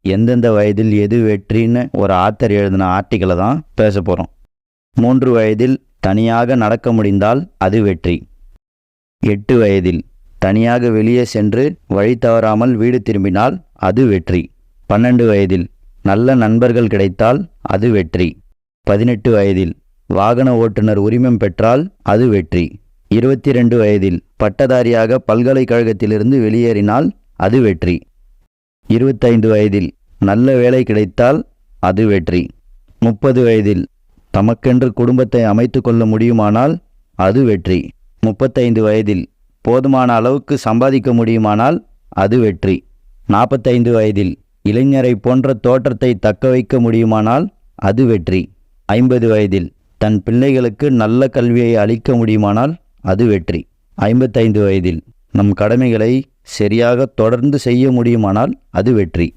எந்தெந்த வயதில் எது வெற்றின்னு ஒரு ஆத்தர் எழுதின ஆர்டிக்கலை தான் பேச போகிறோம். 3 வயதில் தனியாக நடக்க முடிந்தால் அது வெற்றி. 8 வயதில் தனியாக வெளியே சென்று வழி தவறாமல் வீடு திரும்பினால் அது வெற்றி. 12 வயதில் நல்ல நண்பர்கள் கிடைத்தால் அது வெற்றி. 18 வயதில் வாகன ஓட்டுநர் உரிமம் பெற்றால் அது வெற்றி. 22 வயதில் பட்டதாரியாக பல்கலைக்கழகத்திலிருந்து வெளியேறினால் அது வெற்றி. 25 வயதில் நல்ல வேலை கிடைத்தால் அது வெற்றி. 30 வயதில் தமக்கென்று குடும்பத்தை அமைத்து கொள்ள முடியுமானால் அது வெற்றி. 35 வயதில் போதுமான அளவுக்கு சம்பாதிக்க முடியுமானால் அது வெற்றி. 45 வயதில் இளைஞரை போன்ற தோற்றத்தை தக்க வைக்க முடியுமானால் அது வெற்றி. 50 வயதில் தன் பிள்ளைகளுக்கு நல்ல கல்வியை அளிக்க முடியுமானால் அது வெற்றி. 55 வயதில் நம் கடமைகளை சரியாக தொடர்ந்து செய்ய முடியுமானால் அது வெற்றி.